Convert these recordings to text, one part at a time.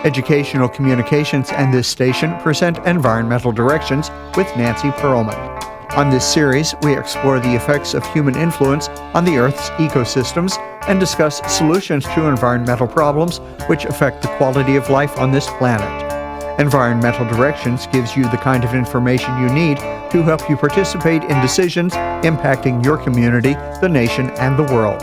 Educational Communications and this station present Environmental Directions with Nancy Pearlman. On this series, we explore the effects of human influence on the Earth's ecosystems and discuss solutions to environmental problems which affect the quality of life on this planet. Environmental Directions gives you the kind of information you need to help you participate in decisions impacting your community, the nation, and the world.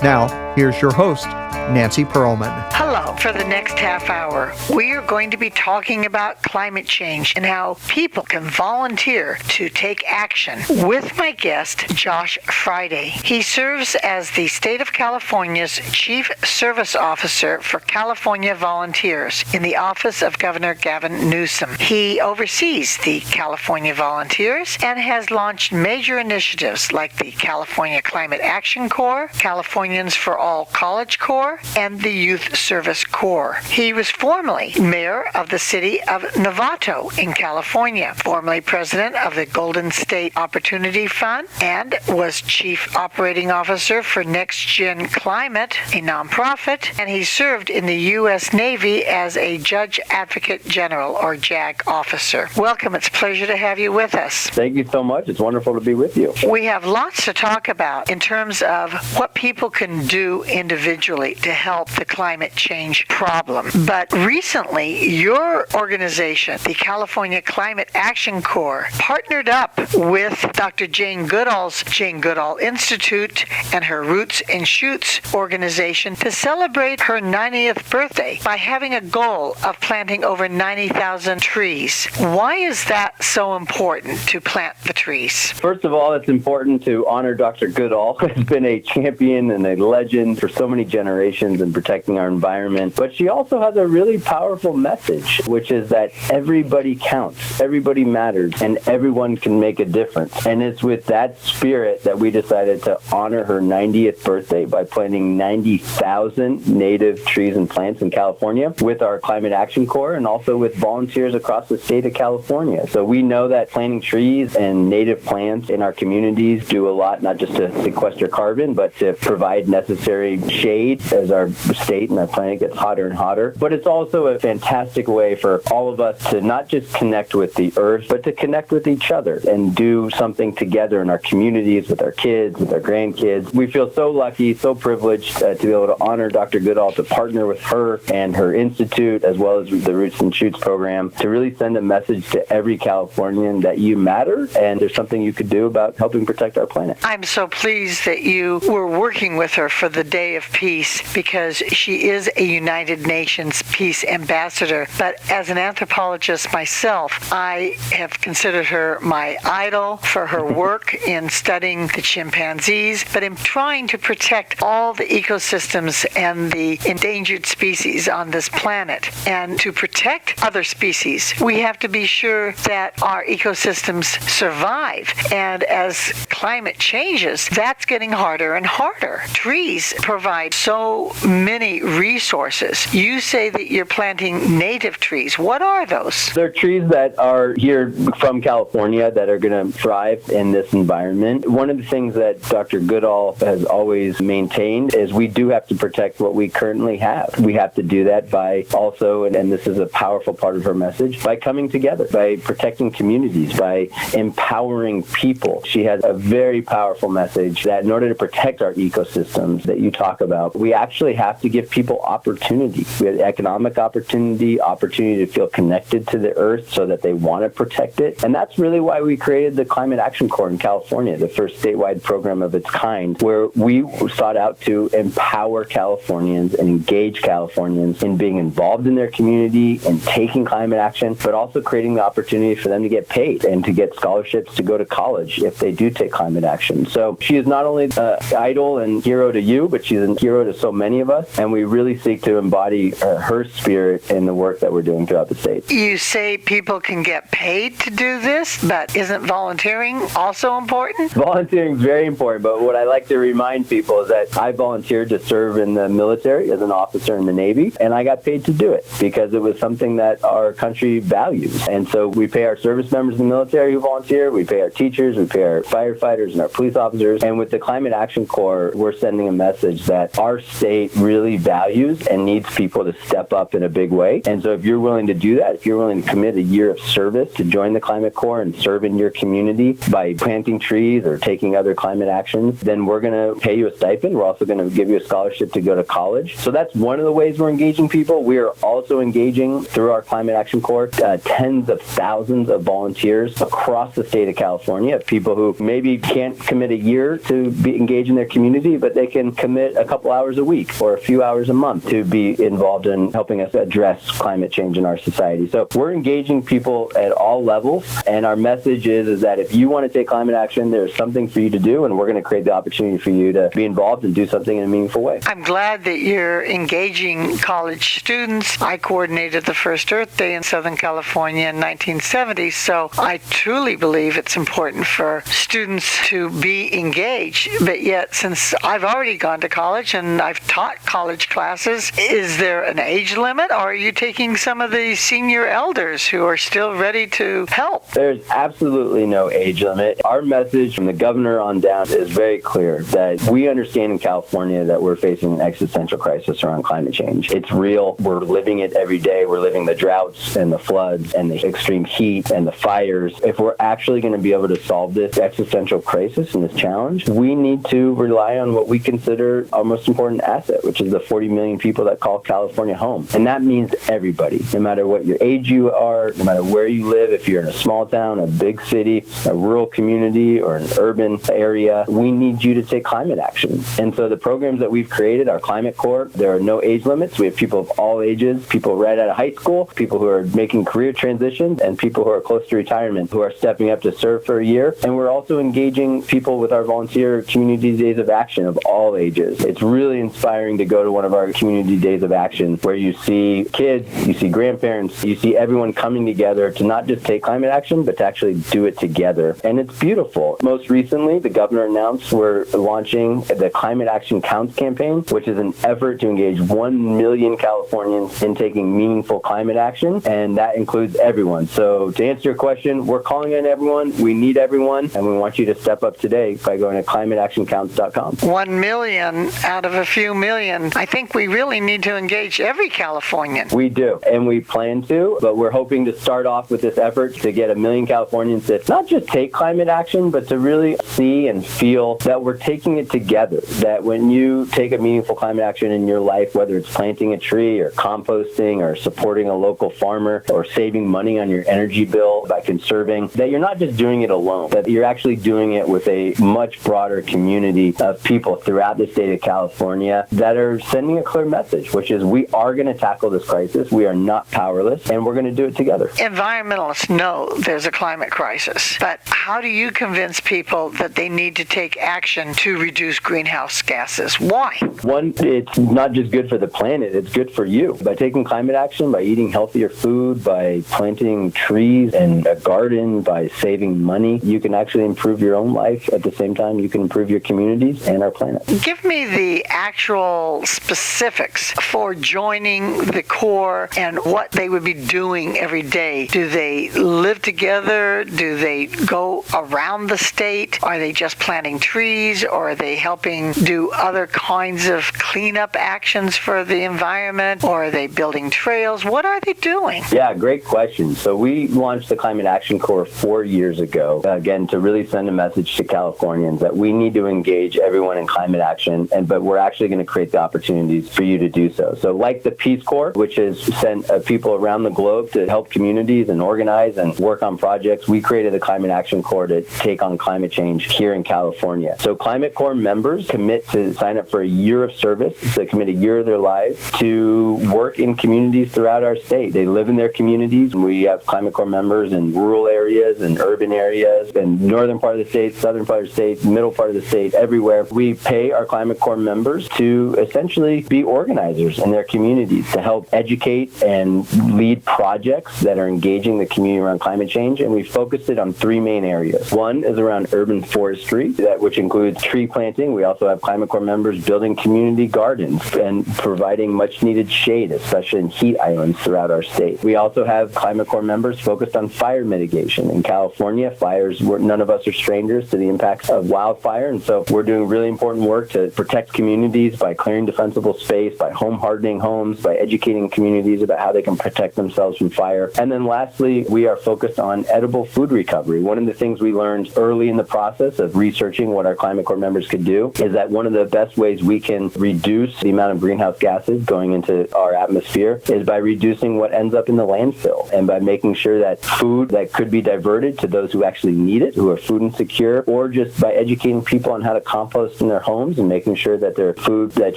Now, here's your host, Nancy Pearlman. Hello. For the next half hour, we are going to be talking about climate change and how people can volunteer to take action with my guest, Josh Fryday. He serves as the State of California's Chief Service Officer for California Volunteers in the office of Governor Gavin Newsom. He oversees the California Volunteers and has launched major initiatives like the California Climate Action Corps, Californians for All College Corps, and the Youth Service Corps. He was formerly mayor of the city of Novato in California, formerly president of the Golden State Opportunity Fund, and was chief operating officer for Next Gen Climate, a nonprofit, and he served in the U.S. Navy as a Judge Advocate General, or JAG officer. Welcome. It's a pleasure to have you with us. Thank you so much. It's wonderful to be with you. We have lots to talk about in terms of what people can do individually to help the climate change problem. But recently, your organization, the California Climate Action Corps, partnered up with Dr. Jane Goodall's Jane Goodall Institute and her Roots and Shoots organization to celebrate her 90th birthday by having a goal of planting over 90,000 trees. Why is that so important to plant the trees? First of all, it's important to honor Dr. Goodall, who has been a champion and a legend for so many generations in protecting our environment. But she also has a really powerful message, which is that everybody counts, everybody matters, and everyone can make a difference. And it's with that spirit that we decided to honor her 90th birthday by planting 90,000 native trees and plants in California with our Climate Action Corps and also with volunteers across the state of California. So we know that planting trees and native plants in our communities do a lot, not just to sequester carbon, but to provide necessary shade as our state and our planet gets hotter and hotter. But it's also a fantastic way for all of us to not just connect with the earth, but to connect with each other and do something together in our communities, with our kids, with our grandkids. We feel so lucky, so privileged to be able to honor Dr. Goodall, to partner with her and her institute, as well as the Roots and Shoots program, to really send a message to every Californian that you matter and there's something you could do about helping protect our planet. I'm so pleased that you were working with her for the Day of Peace because she is a United Nations Peace Ambassador. But as an anthropologist myself, I have considered her my idol for her work in studying the chimpanzees, but in trying to protect all the ecosystems and the endangered species on this planet. And to protect other species, we have to be sure that our ecosystems survive. And as climate changes, that's getting harder and harder. Trees provide so many resources. You say that you're planting native trees. What are those? They're trees that are here from California that are going to thrive in this environment. One of the things that Dr. Goodall has always maintained is we do have to protect what we currently have. We have to do that by also, and this is a powerful part of her message, by coming together, by protecting communities, by empowering people. She has a very powerful message that in order to protect our ecosystems that you talk about, we actually have to give people opportunity. We have economic opportunity to feel connected to the earth so that they want to protect it. And that's really why we created the Climate Action Corps in California, the first statewide program of its kind, where we sought out to empower Californians and engage Californians in being involved in their community and taking climate action, but also creating the opportunity for them to get paid and to get scholarships to go to college if they do take climate action. So she is not only an idol and hero to you, but she's a hero to so many of us, and we really seek to embody her spirit in the work that we're doing throughout the state. You say people can get paid to do this, but isn't volunteering also important? Volunteering is very important, but what I like to remind people is that I volunteered to serve in the military as an officer in the Navy, and I got paid to do it because it was something that our country values. And so we pay our service members in the military who volunteer, we pay our teachers, we pay our firefighters and our police officers, and with the Climate Action Corps, we're sending a message that our state really values programs and needs people to step up in a big way. And so if you're willing to do that, if you're willing to commit a year of service to join the Climate Corps and serve in your community by planting trees or taking other climate actions, then we're going to pay you a stipend. We're also going to give you a scholarship to go to college. So that's one of the ways we're engaging people. We are also engaging through our Climate Action Corps tens of thousands of volunteers across the state of California, people who maybe can't commit a year to be engaged in their community, but they can commit a couple hours a week or a few hours a month to be involved in helping us address climate change in our society. So we're engaging people at all levels, and our message is that if you want to take climate action, there's something for you to do, and we're going to create the opportunity for you to be involved and do something in a meaningful way. I'm glad that you're engaging college students. I coordinated the first Earth Day in Southern California in 1970, so I truly believe it's important for students to be engaged. But yet, since I've already gone to college and I've taught college classes, is there an age limit, or are you taking some of the senior elders who are still ready to help? There's absolutely no age limit. Our message from the governor on down is very clear that we understand in California that we're facing an existential crisis around climate change. It's real. We're living it every day. We're living the droughts and the floods and the extreme heat and the fires. If we're actually going to be able to solve this existential crisis and this challenge, we need to rely on what we consider our most important asset, which is the 40 million people that call California home. And that means everybody, no matter what your age you are, no matter where you live, if you're in a small town, a big city, a rural community, or an urban area, we need you to take climate action. And so the programs that we've created, our Climate Corps, there are no age limits. We have people of all ages, people right out of high school, people who are making career transitions, and people who are close to retirement who are stepping up to serve for a year. And we're also engaging people with our volunteer community days of action of all ages. It's really inspiring to go to one of our community days of action where you see kids, you see grandparents, you see everyone coming together to not just take climate action, but to actually do it together. And it's beautiful. Most recently, the governor announced we're launching the Climate Action Counts campaign, which is an effort to engage 1 million Californians in taking meaningful climate action, and that includes everyone. So to answer your question, we're calling on everyone. We need everyone, and we want you to step up today by going to climateactioncounts.com. 1 million out of a few million. I think we really need to engage every Californian. We do, and we plan to, but we're hoping to start off with this effort to get 1 million Californians to not just take climate action, but to really see and feel that we're taking it together, that when you take a meaningful climate action in your life, whether it's planting a tree or composting or supporting a local farmer or saving money on your energy bill by conserving, that you're not just doing it alone, that you're actually doing it with a much broader community of people throughout the state of California that are sending a clear message, which is we are going to tackle this crisis. We are not powerless, and we're going to do it together. Environmentalists know there's a climate crisis, but how do you convince people that they need to take action to reduce greenhouse gases? Why? One, it's not just good for the planet, it's good for you. By taking climate action, by eating healthier food, by planting trees and a garden, by saving money, you can actually improve your own life. At the same time, you can improve your communities and our planet. Give me the actual specifics for joining the Corps and what they would be doing every day. Do they live together? Do they go around the state? Are they just planting trees, or are they helping do other kinds of cleanup actions for the environment, or are they building trails? What are they doing? Yeah, great question. So we launched the Climate Action Corps 4 years ago, again, to really send a message to Californians that we need to engage everyone in climate action, but we're actually going to create the opportunities for you to do so. So like the Peace Corps, which has sent people around the globe to help communities and organize and work on projects, we created the Climate Action Corps to take on climate change here in California. So Climate Corps members commit to sign up for a year of service, to commit a year of their lives to work in communities throughout our state. They live in their communities. We have Climate Corps members in rural areas and urban areas, in northern part of the state, southern part of the state, middle part of the state, everywhere. We pay our Climate Corps members to essentially be organizers in their communities, to help educate and lead projects that are engaging the community around climate change. And we focused it on 3 main areas. One is around urban forestry, which includes tree planting. We also have Climate Corps members building community gardens and providing much needed shade, especially in heat islands throughout our state. We also have Climate Corps members focused on fire mitigation. In California, fires, none of us are strangers to the impacts of wildfire, and so we're doing really important work to protect communities by clearing defensible space, space by home hardening homes, by educating communities about how they can protect themselves from fire. And then lastly, we are focused on edible food recovery. One of the things we learned early in the process of researching what our Climate Corps members could do is that one of the best ways we can reduce the amount of greenhouse gases going into our atmosphere is by reducing what ends up in the landfill, and by making sure that food that could be diverted to those who actually need it, who are food insecure, or just by educating people on how to compost in their homes and making sure that their food that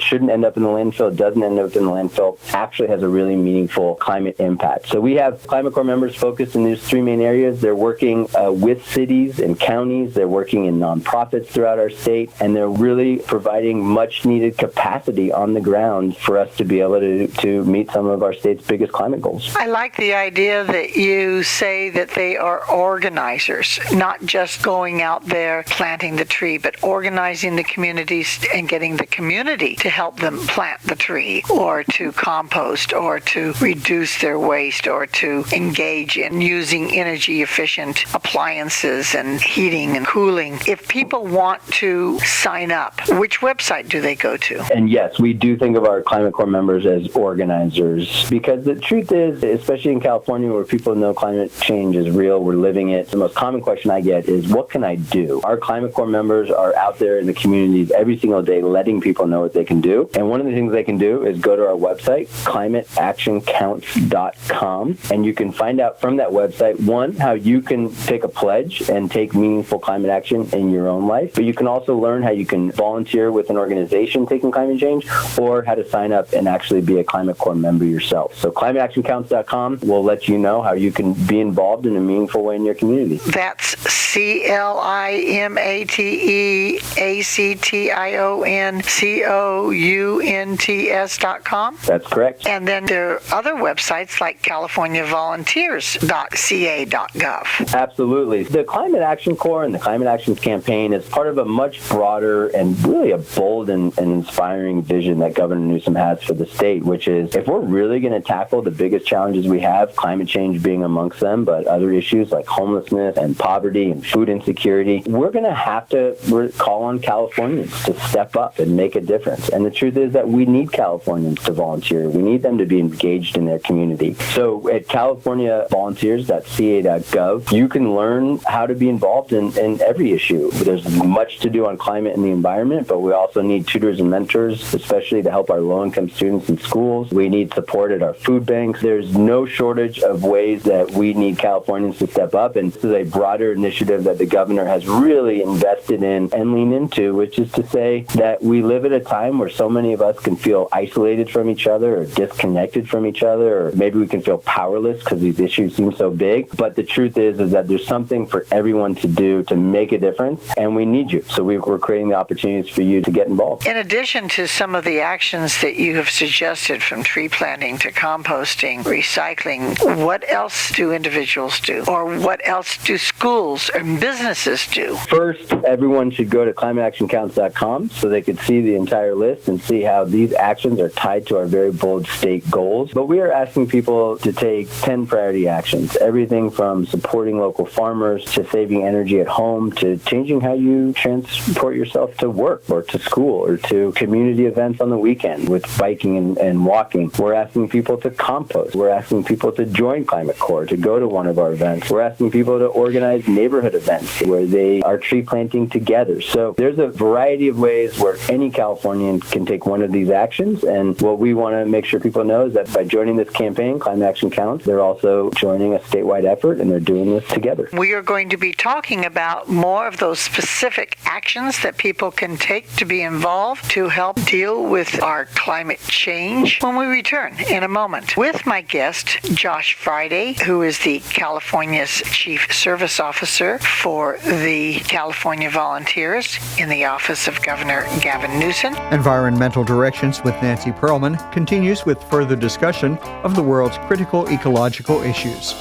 shouldn't end up in the landfill doesn't end up in the landfill actually has a really meaningful climate impact. So we have Climate Corps members focused in these three main areas. They're working with cities and counties. They're working in nonprofits throughout our state, and they're really providing much needed capacity on the ground for us to be able to meet some of our state's biggest climate goals. I like the idea that you say that they are organizers, not just going out there planting the tree, but organizing the communities and getting the community to help them plant the tree, or to compost, or to reduce their waste, or to engage in using energy efficient appliances and heating and cooling. If people want to sign up, which website do they go to? And yes, we do think of our Climate Corps members as organizers, because the truth is, especially in California where people know climate change is real, we're living it, the most common question I get is, what can I do? Our Climate Corps members are out there in the communities every single day letting people know what they can do. And one of the things they can do is go to our website, climateactioncounts.com, and you can find out from that website, one, how you can take a pledge and take meaningful climate action in your own life, but you can also learn how you can volunteer with an organization taking climate change, or how to sign up and actually be a Climate Corps member yourself. So climateactioncounts.com will let you know how you can be involved in a meaningful way in your community. That's climateactioncounts.com? That's correct. And then there are other websites like californiavolunteers.ca.gov. Absolutely. The Climate Action Corps and the Climate Action Campaign is part of a much broader and really a bold and inspiring vision that Governor Newsom has for the state, which is, if we're really going to tackle the biggest challenges we have, climate change being amongst them, but other issues like homelessness and poverty and food insecurity, we're going to have to call on Californians to step up and make a difference. And the truth is that we need Californians to volunteer. We need them to be engaged in their community. So at californiavolunteers.ca.gov, you can learn how to be involved in every issue. There's much to do on climate and the environment, but we also need tutors and mentors, especially to help our low-income students in schools. We need support at our food banks. There's no shortage of ways that we need Californians to step up, and this is a broader initiative that the governor has really invested in and leaned into, which is to say that we live at a time where so many of us can feel isolated from each other or disconnected from each other, or maybe we can feel powerless because these issues seem so big. But the truth is that there's something for everyone to do to make a difference, and we need you. So we're creating the opportunities for you to get involved. In addition to some of the actions that you have suggested, from tree planting to composting, recycling, what else do individuals do? Or what else do schools or businesses do? First, everyone should go to climateactioncounts.com so they could see the entire list and see how these actions are tied to our very bold state goals. But we are asking people to take 10 priority actions, everything from supporting local farmers to saving energy at home to changing how you transport yourself to work or to school or to community events on the weekend with biking and walking. We're asking people to compost. We're asking people to join Climate Corps, to go to one of our events. We're asking people to organize neighborhood events where they are tree planting together. So there's a variety of ways where any Californian can take one of these actions. And what we want to make sure people know is that by joining this campaign, Climate Action Counts, they're also joining a statewide effort, and they're doing this together. We are going to be talking about more of those specific actions that people can take to be involved to help deal with our climate change when we return in a moment with my guest, Josh Fryday, who is the California's Chief Service Officer for the California Volunteers in the office of Governor Gavin Newsom. Environmental Directions with Nancy Pearlman continues with further discussion of the world's critical ecological issues.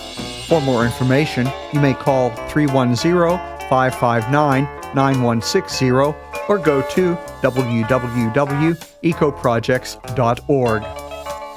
For more information, you may call 310-559-9160 or go to www.ecoprojects.org.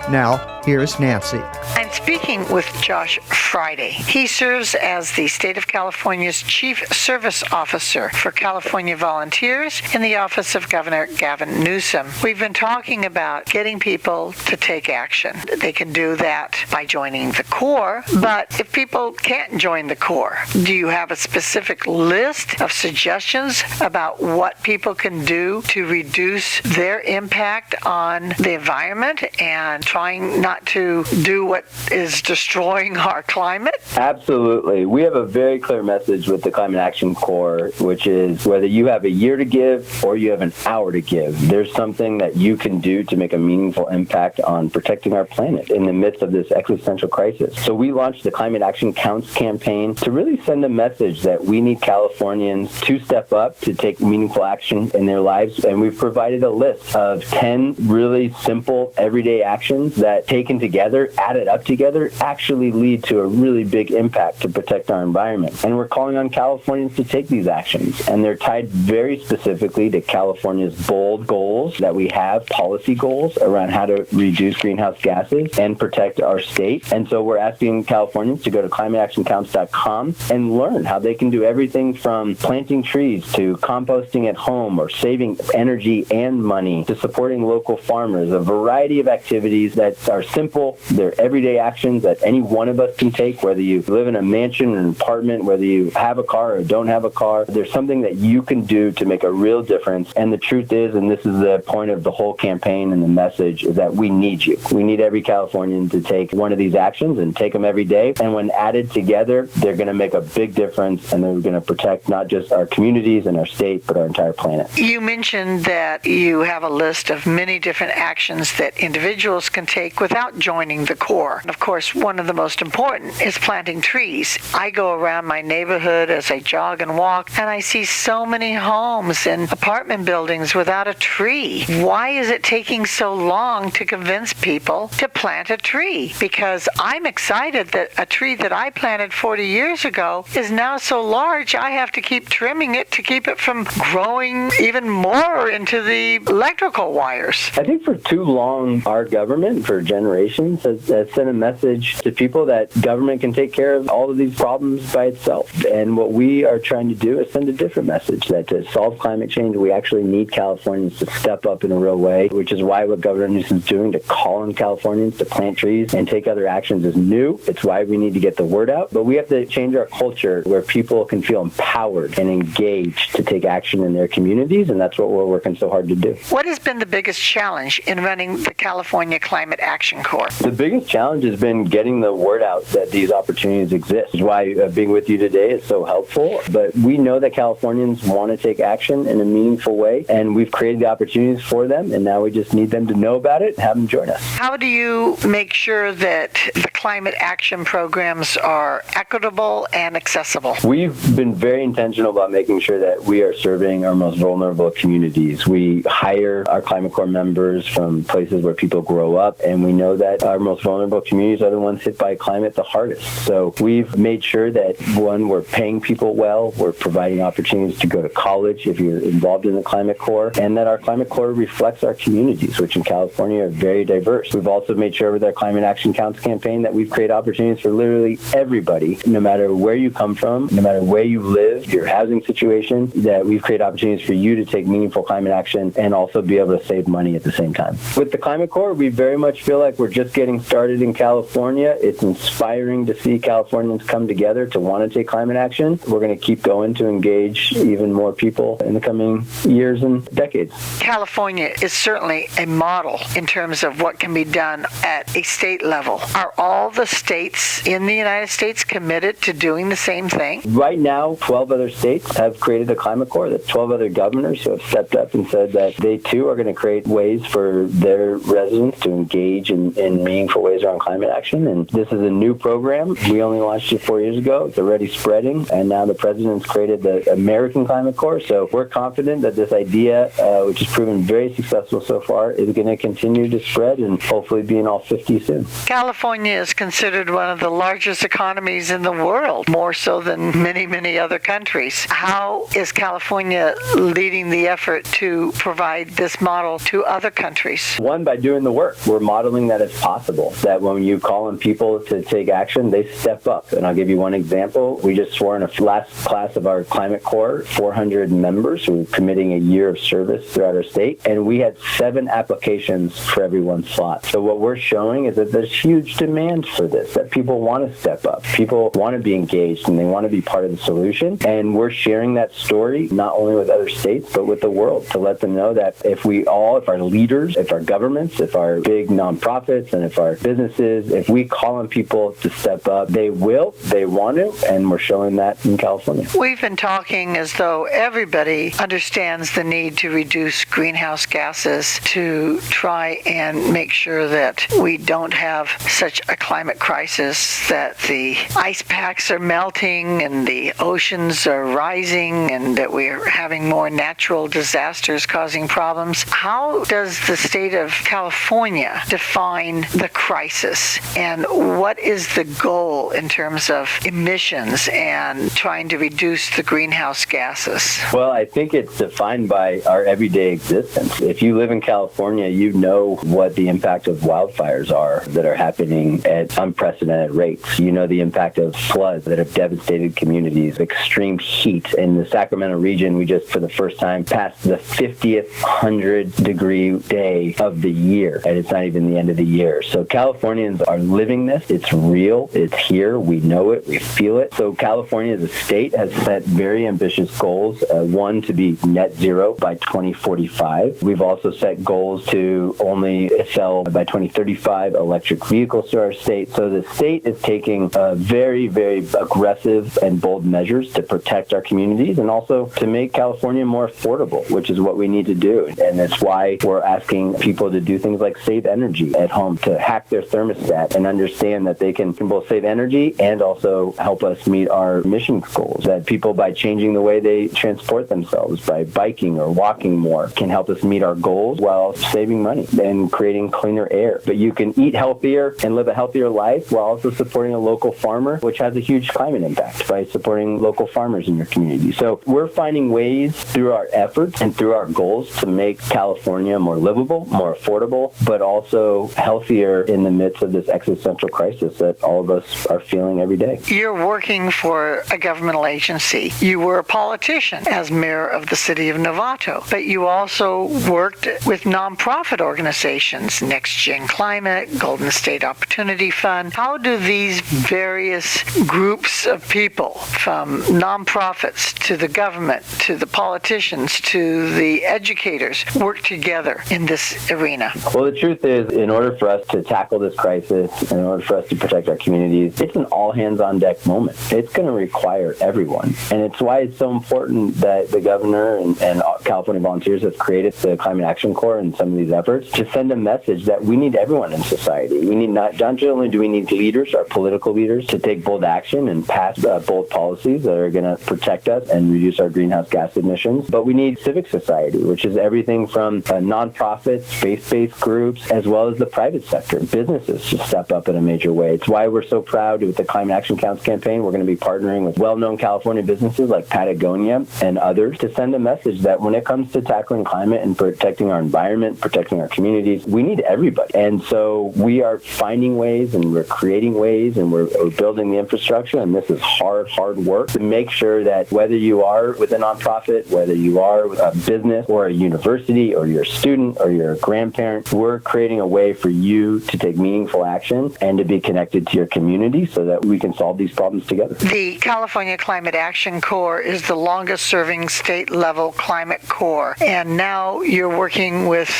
Now, here's Nancy. I'm speaking with Josh Fryday. He serves as the state of California's Chief Service Officer for California Volunteers in the office of Governor Gavin Newsom. We've been talking about getting people to take action. They can do that by joining the Corps, but if people can't join the Corps, do you have a specific list of suggestions about what people can do to reduce their impact on the environment and trying not to do what is destroying our climate? Absolutely. We have a very clear message with the Climate Action Corps, which is whether you have a year to give or you have an hour to give, there's something that you can do to make a meaningful impact on protecting our planet in the midst of this existential crisis. So we launched the Climate Action Counts campaign to really send a message that we need Californians to step up to take meaningful action in their lives. And we've provided a list of 10 really simple everyday actions that taken together, added up together, actually lead to a really big impact to protect our environment. And we're calling on Californians to take these actions. And they're tied very specifically to California's bold goals that we have, policy goals around how to reduce greenhouse gases and protect our state. And so we're asking Californians to go to climateactioncounts.com and learn how they can do everything from planting trees to composting at home or saving energy and money to supporting local farmers, a variety of activities that are simple. They're everyday actions that any one of us can take, whether you live in a mansion or an apartment, whether you have a car or don't have a car. There's something that you can do to make a real difference. And the truth is, and this is the point of the whole campaign and the message, is that we need you. We need every Californian to take one of these actions and take them every day. And when added together, they're going to make a big difference, and they're going to protect not just our communities and our state, but our entire planet. You mentioned that you have a list of many different actions that individuals can take without joining the Corps. And of course, one of the most important is planting trees. I go around my neighborhood as I jog and walk, and I see so many homes and apartment buildings without a tree. Why is it taking so long to convince people to plant a tree? Because I'm excited that a tree that I planted 40 years ago is now so large I have to keep trimming it to keep it from growing even more into the electrical wires. I think for too long, our government, for generations, has sent a message to people that government can take care of all of these problems by itself. And what we are trying to do is send a different message, that to solve climate change, we actually need Californians to step up in a real way, which is why what Governor Newsom is doing to call on Californians to plant trees and take other actions is new. It's why we need to get the word out. But we have to change our culture where people can feel empowered and engaged to take action in their communities, and that's what we're working so hard to do. What has been the biggest challenge in running the California Climate Action Corps? The biggest challenge has been getting the word out that these opportunities exist. Which is why being with you today is so helpful. But we know that Californians want to take action in a meaningful way, and we've created the opportunities for them, and now we just need them to know about it and have them join us. How do you make sure that the climate action programs are equitable and accessible? We've been very intentional about making sure that we are serving our most vulnerable communities. We hire our Climate Corps members from places where people grow up, and we know that our most vulnerable communities are the ones hit by climate the hardest. So we've made sure that, one, we're paying people well, we're providing opportunities to go to college if you're involved in the Climate Corps, and that our Climate Corps reflects our communities, which in California are very diverse. We've also made sure with our Climate Action Counts campaign that we've created opportunities for literally everybody, no matter where you come from, no matter where you live, your housing situation, that we've created opportunities for you to take meaningful climate action and also be able to save money at the same time. With the Climate Corps, we very much feel like we're just getting started in California. It's inspiring to see Californians come together to want to take climate action. We're going to keep going to engage even more people in the coming years and decades. California is certainly a model in terms of what can be done at a state level. Are all the states in the United States committed to doing the same thing? Right now, 12 other states have created a Climate Corps. That's 12 other governors who have stepped up and said that they too are going to create ways for their residents to engage in meaningful ways around climate action. And this is a new program. We only launched it 4 years ago. It's already spreading, and now the president's created the American Climate Corps. So we're confident that this idea, which has proven very successful so far, is going to continue to spread and hopefully be in all 50 soon. California is considered one of the largest economies in the world, more so than many, many other countries. How is California leading the effort to provide this model to other countries? One, by doing the work. We're modeling that it's possible, that when you you call on people to take action, they step up. And I'll give you one example. We just swore in a last class of our Climate Corps, 400 members who are committing a year of service throughout our state, and we had 7 applications for every 1 slot. So what we're showing is that there's huge demand for this, that people want to step up. People want to be engaged, and they want to be part of the solution. And we're sharing that story not only with other states, but with the world, to let them know that if our leaders, if our governments, if our big nonprofits, and if our businesses, if we call on people to step up, they will, they want to, and we're showing that in California. We've been talking as though everybody understands the need to reduce greenhouse gases to try and make sure that we don't have such a climate crisis, that the ice packs are melting and the oceans are rising and that we're having more natural disasters causing problems. How does the state of California define the crisis, and what is the goal in terms of emissions and trying to reduce the greenhouse gases? Well, I think it's defined by our everyday existence. If you live in California, you know what the impact of wildfires are that are happening at unprecedented rates. You know the impact of floods that have devastated communities, extreme heat. In the Sacramento region, we just, for the first time, passed the 50th 100-degree day of the year, and it's not even the end of the year. So Californians are living this. It's real. It's here. We know it. We feel it. So California as a state has set very ambitious goals. One, to be net zero by 2045. We've also set goals to only sell by 2035 electric vehicles to our state. So the state is taking very, very aggressive and bold measures to protect our communities and also to make California more affordable, which is what we need to do. And that's why we're asking people to do things like save energy at home, to hack their thermostat and understand that they can both save energy and also help us meet our emissions goals. That people, by changing the way they transport themselves, by biking or walking more, can help us meet our goals while saving money and creating cleaner air. But you can eat healthier and live a healthier life while also supporting a local farmer, which has a huge climate impact by supporting local farmers in your community. So we're finding ways through our efforts and through our goals to make California more livable, more affordable, but also healthier in the midst of this existential crisis that all of us are feeling every day. You're working for a governmental agency. You were a politician as mayor of the city of Novato, but you also worked with nonprofit organizations, Next Gen Climate, Golden State Opportunity Fund. How do these various groups of people, from nonprofits to the government, to the politicians, to the educators, work together in this arena? Well, the truth is, in order for us to tackle this crisis, in order for us to protect our communities, it's an all-hands-on-deck moment. It's going to require everyone. And it's why it's so important that the governor and California volunteers have created the Climate Action Corps and some of these efforts to send a message that we need everyone in society. We need not only do we need leaders, our political leaders, to take bold action and pass bold policies that are going to protect us and reduce our greenhouse gas emissions, but we need civic society, which is everything from nonprofits, faith-based groups, as well as the private sector, businesses, to step up in a major way. It's why we're so proud with the Climate Action Counts campaign. We're going to be partnering with well-known California businesses like Patagonia and others to send a message that when it comes to tackling climate and protecting our environment, protecting our communities, we need everybody. And so we are finding ways and we're creating ways and we're building the infrastructure, and this is hard work to make sure that whether you are with a nonprofit, whether you are with a business or a university or you're a student or you're a grandparent, we're creating a way for you to take meaningful action and to be connected to your community so that we can solve these problems together. The California Climate Action Corps is the longest-serving state-level climate corps, and now you're working with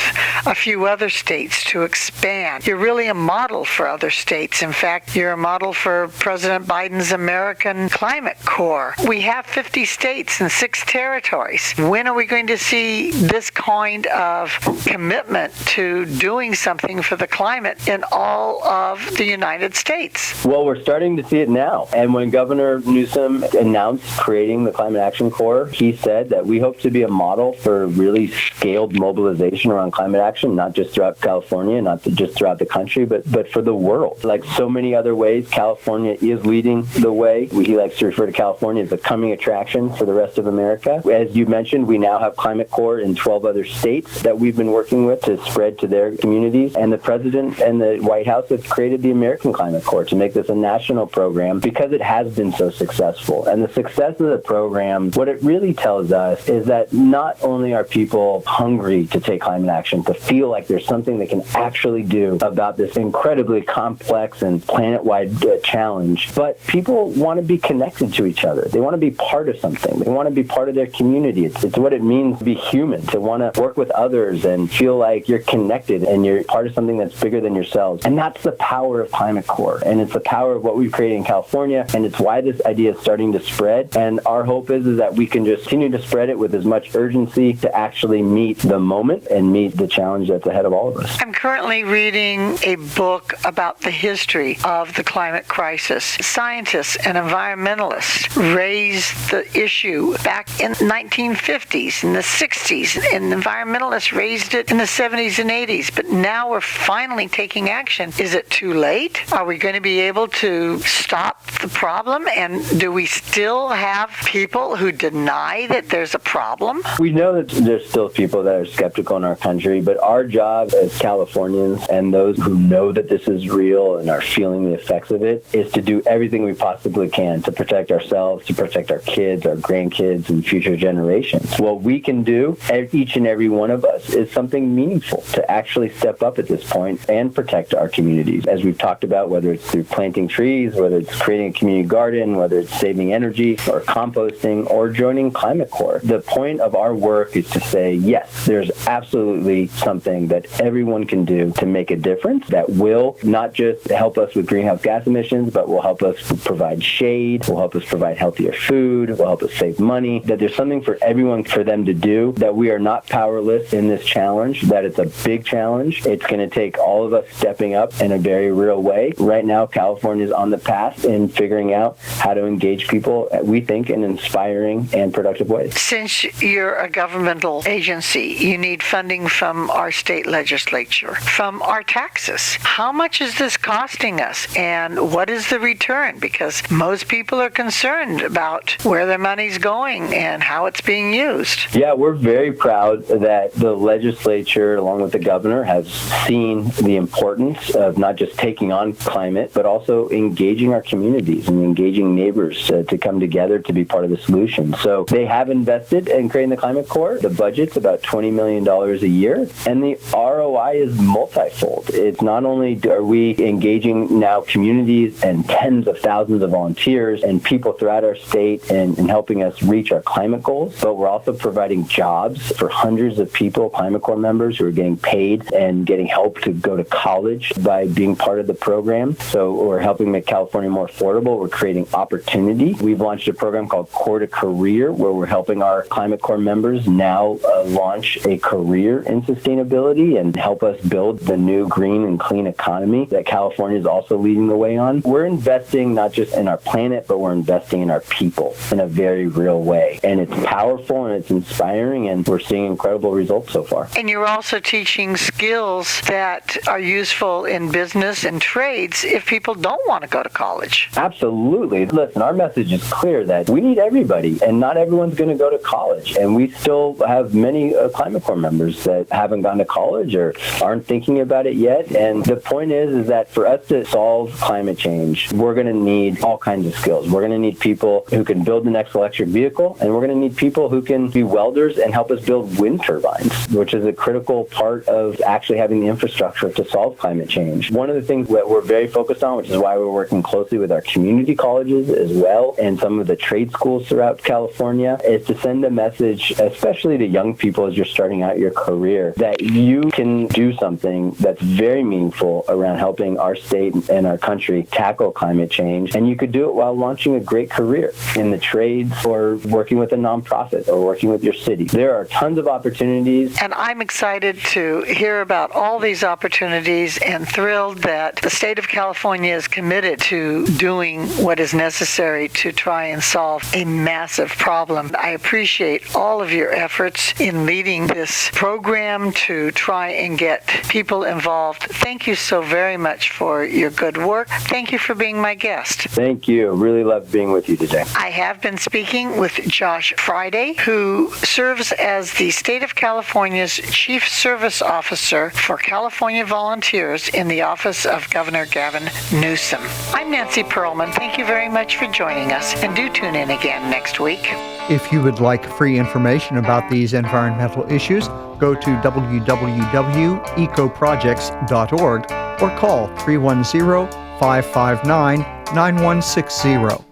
a few other states to expand. You're really a model for other states. In fact, you're a model for President Biden's American Climate Corps. We have 50 states and 6 territories. When are we going to see this kind of commitment to doing something for the climate in all of the United States? Well, we're starting to see it now. And when Governor Newsom announced creating the Climate Action Corps, he said that we hope to be a model for really scaled mobilization around climate action, not just throughout California, not just throughout the country, but for the world. Like so many other ways, California is leading the way. He likes to refer to California as a coming attraction for the rest of America. As you mentioned, we now have Climate Corps in 12 other states that we've been working with to spread to their communities. And the President and the White House us have created the American Climate Corps to make this a national program because it has been so successful. And the success of the program, what it really tells us is that not only are people hungry to take climate action, to feel like there's something they can actually do about this incredibly complex and planet-wide challenge, but people want to be connected to each other. They want to be part of something. They want to be part of their community. It's what it means to be human, to want to work with others and feel like you're connected and you're part of something that's bigger than yourselves. And that's the power of Climate Corps. And it's the power of what we've created in California. And it's why this idea is starting to spread. And our hope is that we can just continue to spread it with as much urgency to actually meet the moment and meet the challenge that's ahead of all of us. I'm currently reading a book about the history of the climate crisis. Scientists and environmentalists raised the issue back in the 1950s, in the 60s, and environmentalists raised it in the 70s and 80s. But now we're finally taking action. Is it too late? Are we going to be able to stop the problem? And do we still have people who deny that there's a problem? We know that there's still people that are skeptical in our country, but our job as Californians and those who know that this is real and are feeling the effects of it is to do everything we possibly can to protect ourselves, to protect our kids, our grandkids, and future generations. What we can do, each and every one of us, is something meaningful to actually step up at this point and protect our communities. As we've talked about, whether it's through planting trees, whether it's creating a community garden, whether it's saving energy or composting or joining Climate Corps. The point of our work is to say, yes, there's absolutely something that everyone can do to make a difference that will not just help us with greenhouse gas emissions, but will help us provide shade, will help us provide healthier food, will help us save money, that there's something for everyone for them to do, that we are not powerless in this challenge, that it's a big challenge. It's going to take all of us stepping up in a very real way. Right now, California is on the path in figuring out how to engage people, we think, in inspiring and productive ways. Since you're a governmental agency, you need funding from our state legislature, from our taxes. How much is this costing us, and what is the return? Because most people are concerned about where their money's going and how it's being used. Yeah, we're very proud that the legislature, along with the governor, has seen the importance of not just taking on climate, but also engaging our communities and engaging neighbors to come together to be part of the solution. So they have invested in creating the Climate Corps. The budget's about $20 million a year, and the ROI is multifold. It's not only are we engaging now communities and tens of thousands of volunteers and people throughout our state and helping us reach our climate goals, but we're also providing jobs for hundreds of people, Climate Corps members, who are getting paid and getting help to go to college by being part of the program. So we're helping make California more affordable. We're creating opportunity. We've launched a program called Core to Career, where we're helping our Climate Corps members now launch a career in sustainability and help us build the new green and clean economy that California is also leading the way on. We're investing not just in our planet, but we're investing in our people in a very real way. And it's powerful and it's inspiring, and we're seeing incredible results so far. And you're also teaching skills that are useful in business and trades if people don't want to go to college. Absolutely. Listen, our message is clear that we need everybody, and not everyone's going to go to college. And we still have many Climate Corps members that haven't gone to college or aren't thinking about it yet. And the point is that for us to solve climate change, we're going to need all kinds of skills. We're going to need people who can build the next electric vehicle, and we're going to need people who can be welders and help us build wind turbines, which is a critical part of actually having the infrastructure to solve climate change. One of the things that we're very focused on, which is why we're working closely with our community colleges as well and some of the trade schools throughout California, is to send a message, especially to young people as you're starting out your career, that you can do something that's very meaningful around helping our state and our country tackle climate change. And you could do it while launching a great career in the trades or working with a nonprofit or working with your city. There are tons of opportunities. And I'm excited to hear about all these opportunities and thrilled that the state of California is committed to doing what is necessary to try and solve a massive problem. I appreciate all of your efforts in leading this program to try and get people involved. Thank you so very much for your good work. Thank you for being my guest. Thank you. Really loved being with you today. I have been speaking with Josh Fryday, who serves as the State of California's Chief Service Officer for California Volunteers in in the office of Governor Gavin Newsom. I'm Nancy Pearlman. Thank you very much for joining us, and do tune in again next week. If you would like free information about these environmental issues, go to www.ecoprojects.org or call 310-559-9160.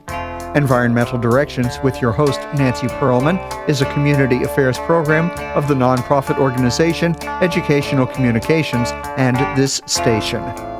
Environmental Directions with your host, Nancy Pearlman, is a community affairs program of the nonprofit organization Educational Communications and this station.